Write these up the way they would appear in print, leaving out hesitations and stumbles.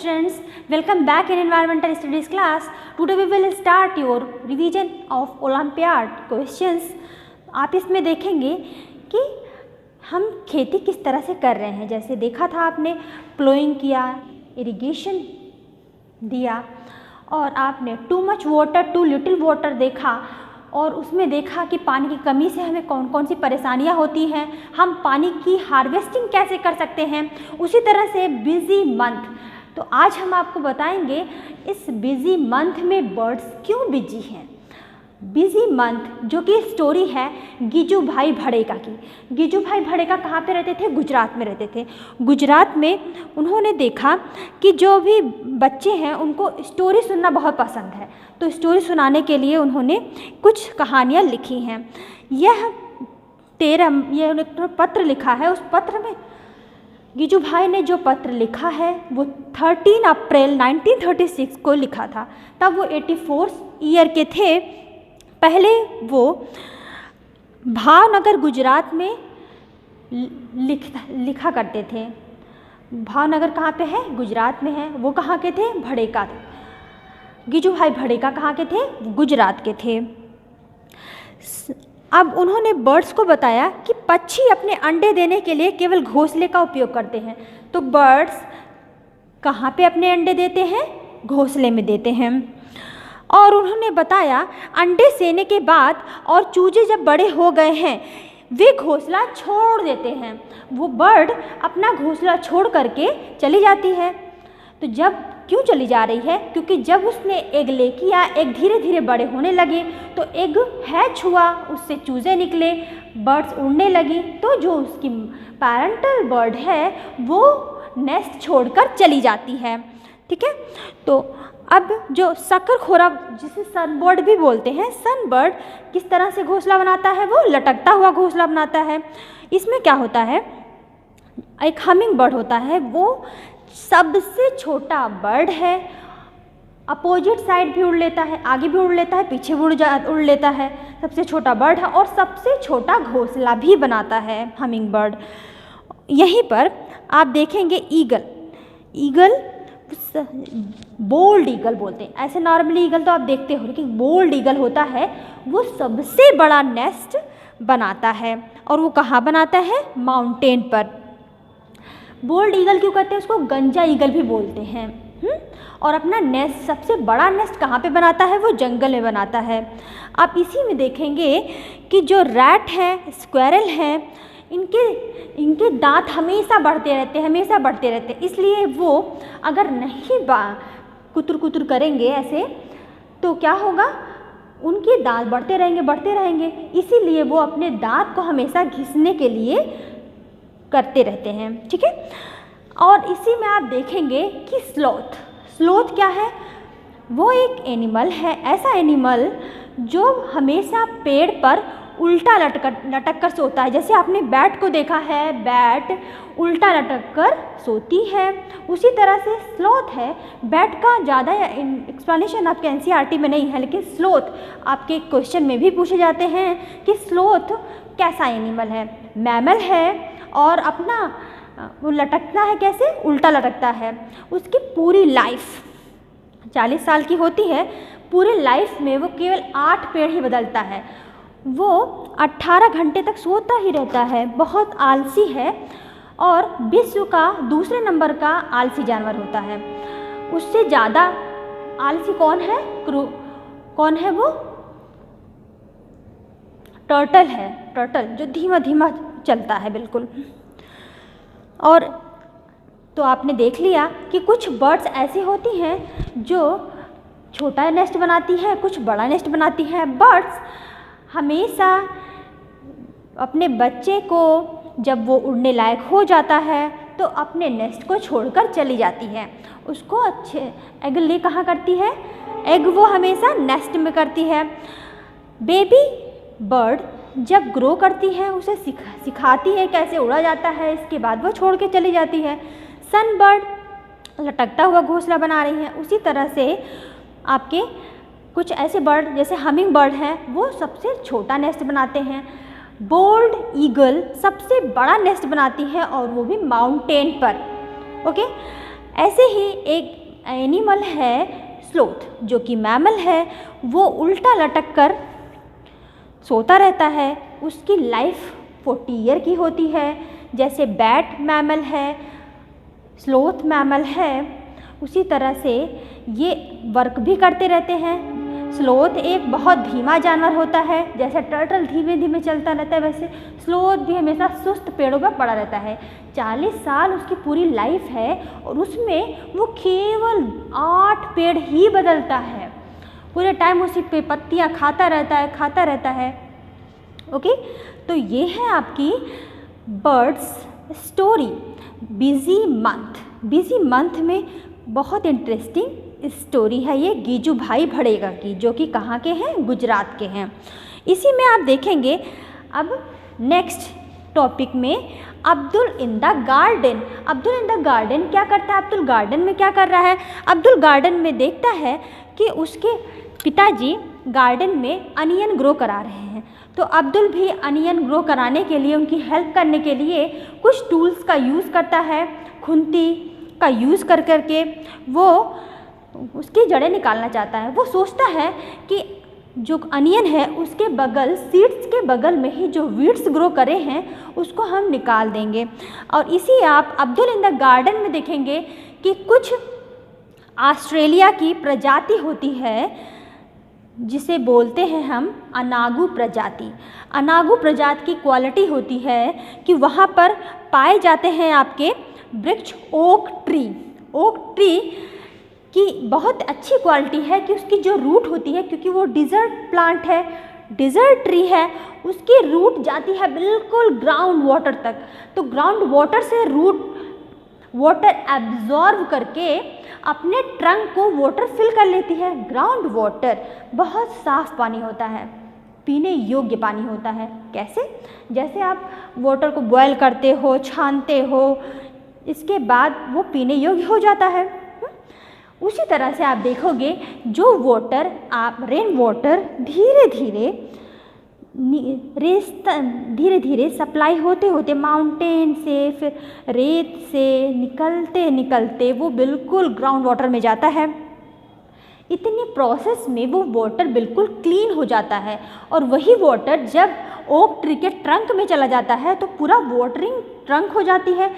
students, welcome back in environmental studies class. Today we will start your revision of Olympiad questions. आप इसमें देखेंगे कि हम खेती किस तरह से कर रहे हैं। जैसे देखा था आपने प्लोइंग किया, इरिगेशन दिया और आपने too much water too little water देखा और उसमें देखा कि पानी की कमी से हमें कौन कौन सी परेशानियां होती हैं, हम पानी की हार्वेस्टिंग कैसे कर सकते हैं। उसी तरह से बिज़ी मंथ, तो आज हम आपको बताएंगे इस बिज़ी मंथ में बर्ड्स क्यों बिजी हैं। बिज़ी मंथ जो कि स्टोरी है गिजू भाई भड़ेका की। गिजू भाई भड़ेका कहाँ पे रहते थे? गुजरात में रहते थे। गुजरात में उन्होंने देखा कि जो भी बच्चे हैं उनको स्टोरी सुनना बहुत पसंद है, तो स्टोरी सुनाने के लिए उन्होंने कुछ कहानियाँ लिखी हैं। यह पत्र लिखा है। उस पत्र में गिजू भाई ने जो पत्र लिखा है वो 13 अप्रैल 1936 को लिखा था। तब वो 84 ईयर के थे। पहले वो भावनगर गुजरात में लिखा करते थे। भावनगर कहाँ पे है? गुजरात में है। वो कहाँ के थे? भड़ेका थे। गिजू भाई भड़ेका कहाँ के थे? गुजरात के थे। अब उन्होंने बर्ड्स को बताया कि पक्षी अपने अंडे देने के लिए केवल घोंसले का उपयोग करते हैं। तो बर्ड्स कहाँ पे अपने अंडे देते हैं? घोंसले में देते हैं। और उन्होंने बताया अंडे सेने के बाद और चूजे जब बड़े हो गए हैं वे घोंसला छोड़ देते हैं। वो बर्ड अपना घोंसला छोड़ करके चली जाती है। तो जब क्यों चली जा रही है? क्योंकि जब उसने एग ले किया, एग धीरे धीरे बड़े होने लगे तो एग हैच हुआ, उससे चूजे निकले, बर्ड्स उड़ने लगी। तो जो उसकी पैरेंटल बर्ड है वो नेस्ट छोड़कर चली जाती है। ठीक है। तो अब जो शक्करखोरा जिसे सनबर्ड भी बोलते हैं, सनबर्ड किस तरह से घोंसला बनाता है? वो लटकता हुआ घोंसला बनाता है। इसमें क्या होता है, एक हमिंग बर्ड होता है, वो सबसे छोटा बर्ड है। अपोजिट साइड भी उड़ लेता है, आगे भी उड़ लेता है, पीछे भी उड़ लेता है। सबसे छोटा बर्ड है और सबसे छोटा घोंसला भी बनाता है हमिंग बर्ड। यहीं पर आप देखेंगे ईगल बोल्ड ईगल बोलते हैं। ऐसे नॉर्मली ईगल तो आप देखते हो, लेकिन बोल्ड ईगल होता है वो सबसे बड़ा नेस्ट बनाता है। और वो कहाँ बनाता है? माउंटेन पर। बोल्ड ईगल क्यों कहते हैं? उसको गंजा ईगल भी बोलते हैं। और अपना नेस्ट, सबसे बड़ा नेस्ट कहाँ पे बनाता है? वो जंगल में बनाता है। आप इसी में देखेंगे कि जो रैट है, स्क्वेरल है, इनके दांत हमेशा बढ़ते रहते हैं। इसलिए वो अगर नहीं कुतर कुतर करेंगे ऐसे तो क्या होगा? उनके दांत बढ़ते रहेंगे। इसीलिए वो अपने दांत को हमेशा घिसने के लिए करते रहते हैं। ठीक है। और इसी में आप देखेंगे कि स्लोथ क्या है? वो एक एनिमल है, ऐसा एनिमल जो हमेशा पेड़ पर उल्टा लटक कर सोता है। जैसे आपने बैट को देखा है, बैट उल्टा लटक कर सोती है, उसी तरह से स्लोथ है। बैट का ज़्यादा एक्सप्लेनेशन आपके एनसीईआरटी में नहीं है, लेकिन स्लोथ आपके क्वेश्चन में भी पूछे जाते हैं कि स्लोथ कैसा एनिमल है। मैमल है और अपना वो लटकता है कैसे? उल्टा लटकता है। उसकी पूरी लाइफ 40 साल की होती है। पूरे लाइफ में वो केवल 8 पेड़ ही बदलता है। वो 18 घंटे तक सोता ही रहता है। बहुत आलसी है और विश्व का दूसरे नंबर का आलसी जानवर होता है। उससे ज़्यादा आलसी कौन है? कौन है वो? टर्टल है। टर्टल जो धीमा धीमा चलता है बिल्कुल। और तो आपने देख लिया कि कुछ बर्ड्स ऐसी होती हैं जो छोटा नेस्ट बनाती हैं, कुछ बड़ा नेस्ट बनाती हैं। बर्ड्स हमेशा अपने बच्चे को जब वो उड़ने लायक हो जाता है तो अपने नेस्ट को छोड़कर चली जाती है। उसको अच्छे एग ले कहाँ करती है? एग वो हमेशा नेस्ट में करती है। बेबी बर्ड जब ग्रो करती है उसे सिखाती है कैसे उड़ा जाता है, इसके बाद वो छोड़ के चली जाती है। सनबर्ड लटकता हुआ घोंसला बना रही है। उसी तरह से आपके कुछ ऐसे बर्ड जैसे हमिंग बर्ड हैं, वो सबसे छोटा नेस्ट बनाते हैं। बोल्ड ईगल सबसे बड़ा नेस्ट बनाती है और वो भी माउंटेन पर। ओके। ऐसे ही एक एनिमल है स्लोथ, जो कि मैमल है, वो उल्टा लटक कर सोता रहता है। उसकी लाइफ 40 ईयर की होती है। जैसे बैट मैमल है, स्लोथ मैमल है, उसी तरह से ये वर्क भी करते रहते हैं। स्लोथ एक बहुत धीमा जानवर होता है, जैसे टर्टल धीमे धीमे चलता रहता है, वैसे स्लोथ भी हमेशा सुस्त पेड़ों पर पड़ा रहता है। 40 साल उसकी पूरी लाइफ है और उसमें वो केवल 8 पेड़ ही बदलता है। पूरे टाइम उसी पे पत्तियाँ खाता रहता है। ओके, तो ये है आपकी बर्ड्स स्टोरी बिजी मंथ में बहुत इंटरेस्टिंग स्टोरी है ये गीजू भाई भड़ेगा की, जो कि कहाँ के हैं, गुजरात के हैं। इसी में आप देखेंगे अब नेक्स्ट टॉपिक में Abdul in the garden. Abdul in the garden क्या करता है? अब्दुल गार्डन में क्या कर रहा है? अब्दुल गार्डन में देखता है कि उसके पिताजी गार्डन में अनियन ग्रो करा रहे हैं। तो अब्दुल भी अनियन ग्रो कराने के लिए, उनकी हेल्प करने के लिए कुछ टूल्स का यूज़ करता है। खुंती का यूज़ कर करके वो उसकी जड़ें निकालना चाहता है। वो सोचता है कि जो अनियन है उसके बगल, सीड्स के बगल में ही जो वीड्स ग्रो करे हैं उसको हम निकाल देंगे। और इसी आप अब्दुल इन द गार्डन में देखेंगे कि कुछ ऑस्ट्रेलिया की प्रजाति होती है जिसे बोलते हैं हम अनागू प्रजाति। अनागू प्रजाति की क्वालिटी होती है कि वहाँ पर पाए जाते हैं आपके वृक्ष ओक ट्री की बहुत अच्छी क्वालिटी है कि उसकी जो रूट होती है, क्योंकि वो डिज़र्ट प्लांट है, डिज़र्ट ट्री है, उसकी रूट जाती है बिल्कुल ग्राउंड वाटर तक। तो ग्राउंड वाटर से रूट वाटर एब्जॉर्ब करके अपने ट्रंक को वाटर फिल कर लेती है। ग्राउंड वाटर बहुत साफ़ पानी होता है, पीने योग्य पानी होता है। कैसे? जैसे आप वाटर को बॉयल करते हो, छानते हो, इसके बाद वो पीने योग्य हो जाता है। उसी तरह से आप देखोगे जो वाटर आप रेन वाटर धीरे धीरे सप्लाई होते माउंटेन से, फिर रेत से निकलते वो बिल्कुल ग्राउंड वाटर में जाता है। इतनी प्रोसेस में वो वाटर बिल्कुल क्लीन हो जाता है और वही वाटर जब ओक ट्री के ट्रंक में चला जाता है तो पूरा वाटरिंग ट्रंक हो जाती है।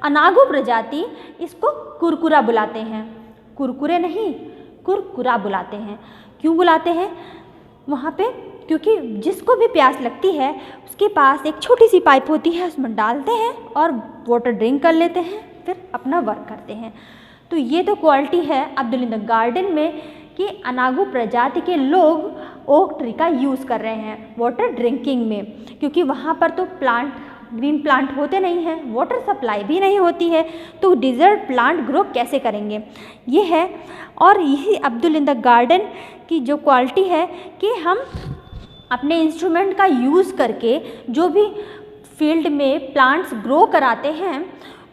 अनागू प्रजाति इसको कुरकुरा बुलाते हैं, कुरकुरे नहीं कुरकुरा बुलाते हैं। क्यों बुलाते हैं वहाँ पे? क्योंकि जिसको भी प्यास लगती है उसके पास एक छोटी सी पाइप होती है, उसमें डालते हैं और वाटर ड्रिंक कर लेते हैं, फिर अपना वर्क करते हैं। तो ये तो क्वालिटी है अब्दुल इन द गार्डन में कि अनागू प्रजाति के लोग ओक ट्री का यूज़ कर रहे हैं वाटर ड्रिंकिंग में, क्योंकि वहाँ पर तो ग्रीन प्लांट होते नहीं हैं, वाटर सप्लाई भी नहीं होती है, तो डिज़र्ट प्लांट ग्रो कैसे करेंगे? ये है। और यही अब्दुल इन द गार्डन की जो क्वालिटी है कि हम अपने इंस्ट्रूमेंट का यूज़ करके जो भी फील्ड में प्लांट्स ग्रो कराते हैं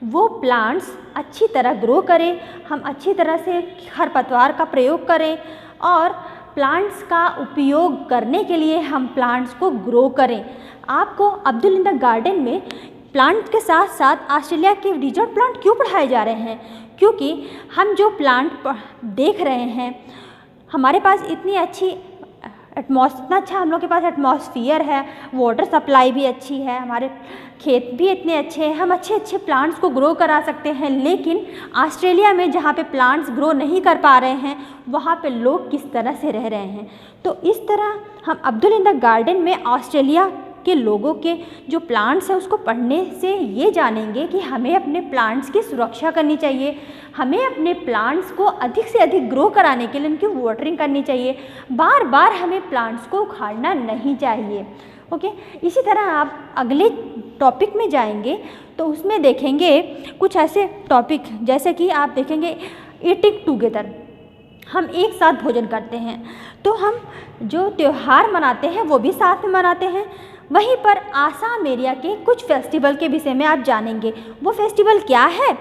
वो प्लांट्स अच्छी तरह ग्रो करें, हम अच्छी तरह से खरपतवार का प्रयोग करें और प्लांट्स का उपयोग करने के लिए हम प्लांट्स को ग्रो करें। आपको अब्दुल इन द गार्डन में प्लांट के साथ साथ ऑस्ट्रेलिया के डिज़र्ट प्लांट क्यों पढ़ाए जा रहे हैं? क्योंकि हम जो प्लांट देख रहे हैं, हमारे पास इतनी अच्छी इतना अच्छा हम लोग के पास एटमॉस्फियर है, वाटर सप्लाई भी अच्छी है, हमारे खेत भी इतने अच्छे हैं, हम अच्छे प्लांट्स को ग्रो करा सकते हैं। लेकिन ऑस्ट्रेलिया में जहाँ पे प्लांट्स ग्रो नहीं कर पा रहे हैं वहाँ पे लोग किस तरह से रह रहे हैं। तो इस तरह हम अब्दुल इन द गार्डन में ऑस्ट्रेलिया के लोगों के जो प्लांट्स हैं उसको पढ़ने से ये जानेंगे कि हमें अपने प्लांट्स की सुरक्षा करनी चाहिए, हमें अपने प्लांट्स को अधिक से अधिक ग्रो कराने के लिए उनकी वाटरिंग करनी चाहिए, बार बार हमें प्लांट्स को उखाड़ना नहीं चाहिए। ओके, इसी तरह आप अगले टॉपिक में जाएंगे तो उसमें देखेंगे कुछ ऐसे टॉपिक, जैसे कि आप देखेंगे ईटिंग टुगेदर, हम एक साथ भोजन करते हैं, तो हम जो त्यौहार मनाते हैं वो भी साथ में मनाते हैं। वहीं पर आसाम एरिया के कुछ फेस्टिवल के विषय में आप जानेंगे। वो फेस्टिवल क्या है?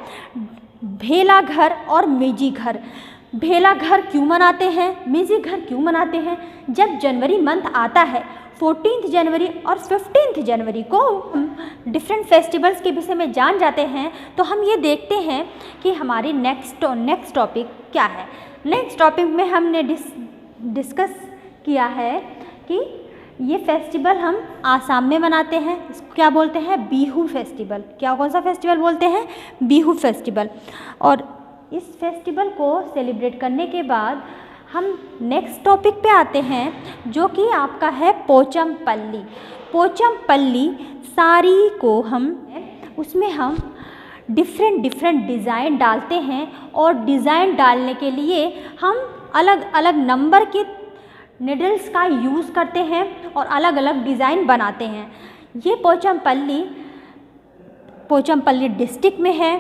भेला घर और मेजी घर। भेला घर क्यों मनाते हैं, मेजी घर क्यों मनाते हैं? जब जनवरी मंथ आता है 14 जनवरी और 15 जनवरी को डिफरेंट फेस्टिवल्स के विषय में जान जाते हैं, तो हम ये देखते हैं कि हमारी नेक्स्ट टॉपिक क्या है। नेक्स्ट टॉपिक में हमने डिस्कस किया है कि ये फेस्टिवल हम आसाम में मनाते हैं, इसको क्या बोलते हैं, बिहू फेस्टिवल। क्या, कौन सा फेस्टिवल बोलते हैं, बिहू फेस्टिवल। और इस फेस्टिवल को सेलिब्रेट करने के बाद हम नेक्स्ट टॉपिक पे आते हैं, जो कि आपका है पोचमपल्ली। पोचमपल्ली साड़ी को उसमें हम डिफरेंट डिज़ाइन डालते हैं, और डिज़ाइन डालने के लिए हम अलग अलग नंबर के निडल्स का यूज़ करते हैं और अलग अलग डिज़ाइन बनाते हैं। ये पोचमपल्ली डिस्ट्रिक्ट में है,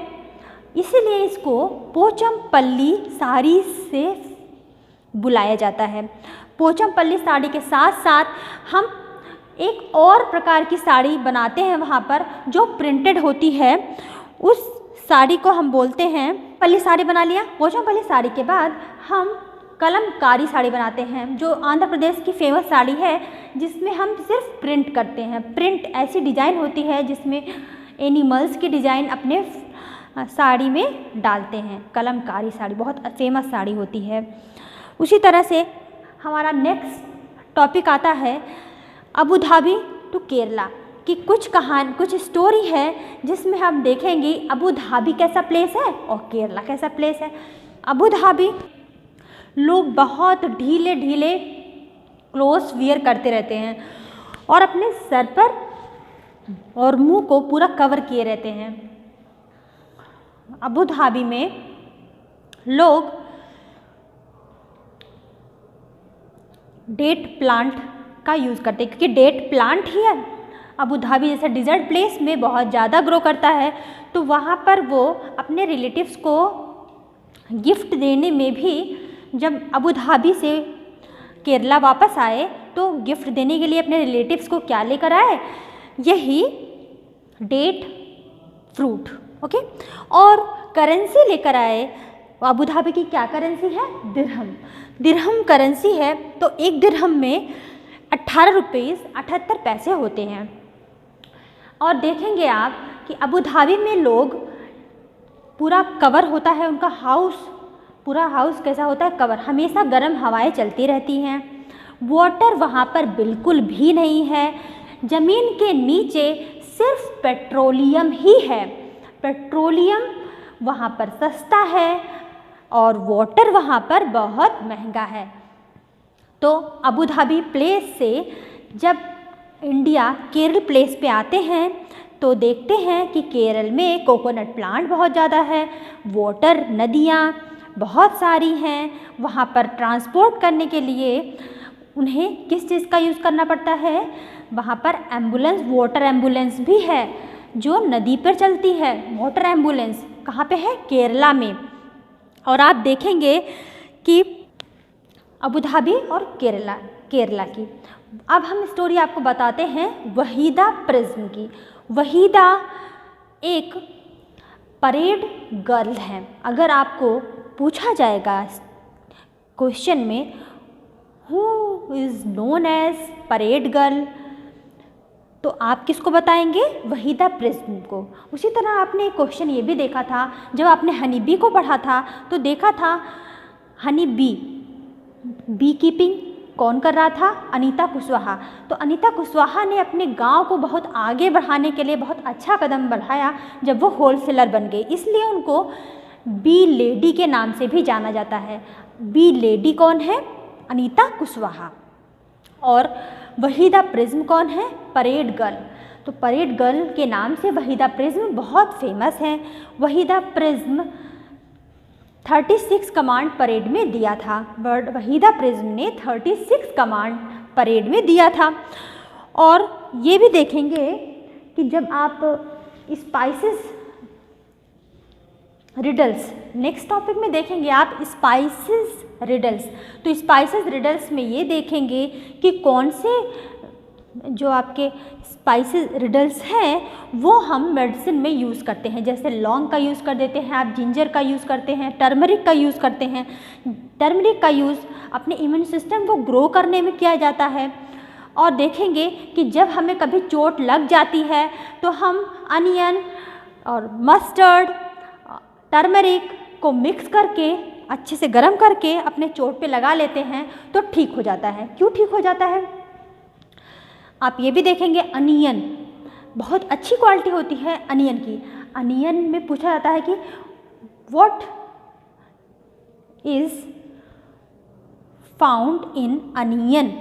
इसीलिए इसको पोचमपल्ली साड़ी से बुलाया जाता है। पोचमपल्ली साड़ी के साथ साथ हम एक और प्रकार की साड़ी बनाते हैं वहाँ पर, जो प्रिंटेड होती है। उस साड़ी को हम बोलते हैं, पल्ली साड़ी बना लिया। पोचमपल्ली साड़ी के बाद हम कलमकारी साड़ी बनाते हैं, जो आंध्र प्रदेश की फेमस साड़ी है, जिसमें हम सिर्फ प्रिंट करते हैं। प्रिंट ऐसी डिज़ाइन होती है जिसमें एनिमल्स की डिज़ाइन अपने साड़ी में डालते हैं। कलमकारी साड़ी बहुत फेमस साड़ी होती है। उसी तरह से हमारा नेक्स्ट टॉपिक आता है अबू धाबी टू केरला की कुछ स्टोरी है, जिसमें हम देखेंगे अबू धाबी कैसा प्लेस है और केरला कैसा प्लेस है। अबू धाबी लोग बहुत ढीले क्लोथ्स वियर करते रहते हैं और अपने सर पर और मुंह को पूरा कवर किए रहते हैं। अबू धाबी में लोग डेट प्लांट का यूज़ करते हैं, क्योंकि डेट प्लांट ही है अबू धाबी जैसा डिज़र्ट प्लेस में बहुत ज़्यादा ग्रो करता है, तो वहाँ पर वो अपने रिलेटिव्स को गिफ्ट देने में भी, जब अबू धाबी से केरला वापस आए तो गिफ्ट देने के लिए अपने रिलेटिव्स को क्या लेकर आए, यही डेट फ्रूट, ओके। और करेंसी लेकर आए। अबू धाबी की क्या करेंसी है, दिरहम करेंसी है। तो एक दिरहम में 18 रुपये 78 पैसे होते हैं। और देखेंगे आप कि अबू धाबी में लोग पूरा कवर होता है उनका हाउस, पूरा हाउस कैसा होता है, कवर, हमेशा गर्म हवाएं चलती रहती हैं। वाटर वहाँ पर बिल्कुल भी नहीं है, ज़मीन के नीचे सिर्फ पेट्रोलियम ही है। पेट्रोलियम वहाँ पर सस्ता है और वाटर वहाँ पर बहुत महंगा है। तो अबू धाबी प्लेस से जब इंडिया केरल प्लेस पे आते हैं तो देखते हैं कि केरल में कोकोनट प्लांट बहुत ज़्यादा है, वाटर, नदियाँ बहुत सारी हैं। वहाँ पर ट्रांसपोर्ट करने के लिए उन्हें किस चीज़ का यूज़ करना पड़ता है, वहाँ पर एम्बुलेंस, वाटर एम्बुलेंस भी है जो नदी पर चलती है। वाटर एम्बुलेंस कहाँ पे है, केरला में। और आप देखेंगे कि अबू धाबी और केरला की। अब हम स्टोरी आपको बताते हैं वहीदा प्रिज्म की। वहीदा एक परेड गर्ल है। अगर आपको पूछा जाएगा क्वेश्चन में who is known as parade girl, तो आप किसको बताएंगे, वहीदा प्रिज्म को। उसी तरह आपने एक क्वेश्चन ये भी देखा था, जब आपने हनी बी को पढ़ा था तो देखा था हनी बी कीपिंग कौन कर रहा था, अनीता कुशवाहा। तो अनीता कुशवाहा ने अपने गांव को बहुत आगे बढ़ाने के लिए बहुत अच्छा कदम बढ़ाया जब वो होलसेलर बन गई, इसलिए उनको बी लेडी के नाम से भी जाना जाता है। बी लेडी कौन है, अनीता कुशवाहा। और वहीदा प्रिज्म कौन है, परेड गर्ल। तो परेड गर्ल के नाम से वहीदा प्रिज्म बहुत फेमस है। वहीदा प्रिज्म 36 कमांड परेड में दिया था। वहीदा प्रिज्म ने 36 कमांड परेड में दिया था। और ये भी देखेंगे कि जब आप स्पाइसेस रिडल्स, नेक्स्ट टॉपिक में देखेंगे आप स्पाइसेस रिडल्स। तो स्पाइसेस रिडल्स में ये देखेंगे कि कौन से जो आपके स्पाइसेस रिडल्स हैं वो हम मेडिसिन में यूज़ करते हैं। जैसे लौंग का यूज़ कर देते हैं आप, जिंजर का यूज़ करते हैं, टर्मरिक का यूज़ करते हैं। टर्मरिक का यूज़ अपने इम्यून सिस्टम को ग्रो करने में किया जाता है। और देखेंगे कि जब हमें कभी चोट लग जाती है तो हम अनियन और मस्टर्ड, टर्मरिक को मिक्स करके अच्छे से गर्म करके अपने चोट पे लगा लेते हैं तो ठीक हो जाता है। क्यों ठीक हो जाता है? आप ये भी देखेंगे अनियन बहुत अच्छी क्वालिटी होती है अनियन की। अनियन में पूछा जाता है कि what is found in onion.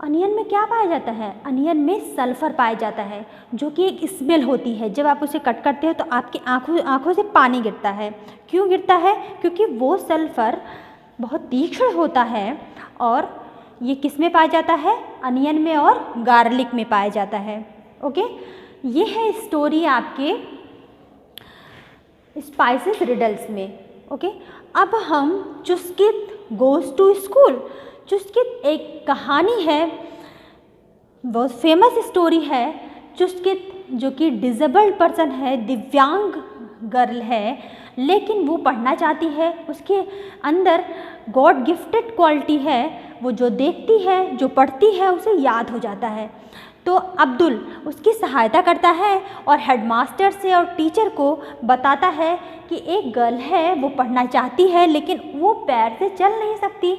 Onion में क्या पाया जाता है? अनियन में सल्फ़र पाया जाता है जो कि एक स्मेल होती है। जब आप उसे कट करते हो तो आपकी आँखों से पानी गिरता है। क्यों गिरता है? क्योंकि वो सल्फ़र बहुत तीक्ष्ण होता है और ये किस में पाया जाता है? अनियन में और गार्लिक में पाया जाता है। ओके, ये है स्टोरी आपके स्पाइसेस रिडल्स में। ओके, अब हम Chuskit goes to school. Chuskit एक कहानी है, बहुत फेमस स्टोरी है। चुस्कित जो कि डिसेबल्ड पर्सन है, दिव्यांग गर्ल है, लेकिन वो पढ़ना चाहती है। उसके अंदर गॉड गिफ्टेड क्वालिटी है। वो जो देखती है, जो पढ़ती है, उसे याद हो जाता है। तो अब्दुल उसकी सहायता करता है और हेडमास्टर से और टीचर को बताता है कि एक गर्ल है, वो पढ़ना चाहती है लेकिन वो पैर से चल नहीं सकती,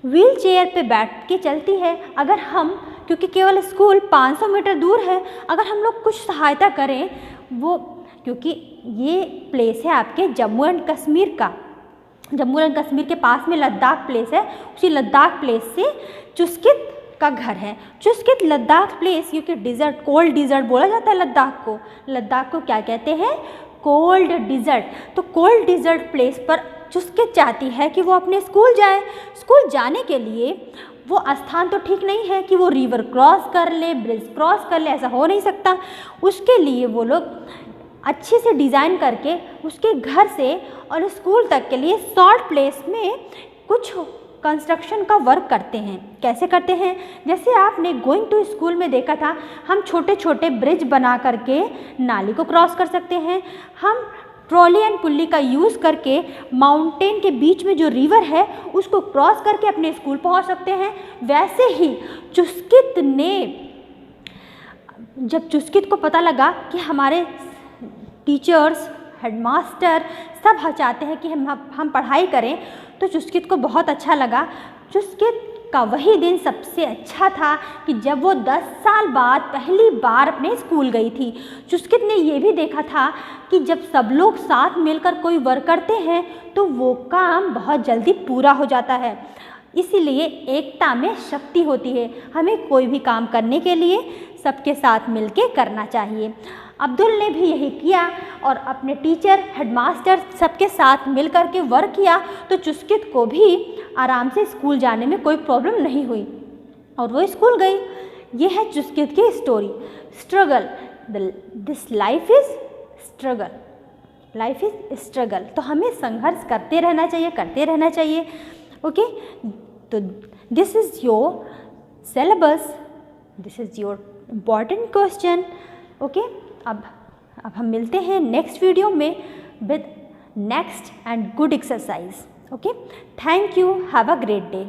व्हील चेयर पे बैठ के चलती है। अगर हम, क्योंकि केवल स्कूल 500 मीटर दूर है, अगर हम लोग कुछ सहायता करें, वो क्योंकि ये प्लेस है आपके जम्मू एंड कश्मीर का, जम्मू एंड कश्मीर के पास में लद्दाख प्लेस है। उसी लद्दाख प्लेस से चुस्कित का घर है। चुस्कित लद्दाख प्लेस, क्योंकि डिज़र्ट, कोल्ड डिज़र्ट बोला जाता है लद्दाख को। लद्दाख को क्या कहते हैं? Cold desert. तो कोल्ड डिज़र्ट प्लेस पर चुस्कित चाहती है कि वो अपने स्कूल जाए। स्कूल जाने के लिए वो स्थान तो ठीक नहीं है कि वो रिवर क्रॉस कर ले, ब्रिज क्रॉस कर ले, ऐसा हो नहीं सकता। उसके लिए वो लोग अच्छे से डिज़ाइन करके उसके घर से और स्कूल तक के लिए शॉर्ट प्लेस में कुछ कंस्ट्रक्शन का वर्क करते हैं। कैसे करते हैं? जैसे आपने गोइंग टू स्कूल में देखा था, हम छोटे छोटे ब्रिज बना करके नाली को क्रॉस कर सकते हैं। हम ट्रॉली एंड पुल्ली का यूज़ करके माउंटेन के बीच में जो रिवर है उसको क्रॉस करके अपने स्कूल पहुंच सकते हैं। वैसे ही चुस्कित ने, जब चुस्कित को पता लगा कि हमारे टीचर्स, हेडमास्टर सब चाहते हैं कि हम पढ़ाई करें, तो चुस्कित को बहुत अच्छा लगा। चुस्कित का वही दिन सबसे अच्छा था कि जब वो 10 साल बाद पहली बार अपने स्कूल गई थी। चुस्कित ने ये भी देखा था कि जब सब लोग साथ मिलकर कोई वर्क करते हैं तो वो काम बहुत जल्दी पूरा हो जाता है। इसीलिए एकता में शक्ति होती है। हमें कोई भी काम करने के लिए सबके साथ मिलके करना चाहिए। अब्दुल ने भी यही किया और अपने टीचर, हेडमास्टर सबके साथ मिलकर के वर्क किया, तो चुस्कित को भी आराम से स्कूल जाने में कोई प्रॉब्लम नहीं हुई और वो स्कूल गई। ये है चुस्कित की story. Struggle, this life is struggle, life is struggle. तो हमें संघर्ष करते रहना चाहिए। ओके, तो this is your syllabus, this is your important question. Okay, अब हम मिलते हैं नेक्स्ट वीडियो में with next and good exercise. Okay, thank you, have a great day.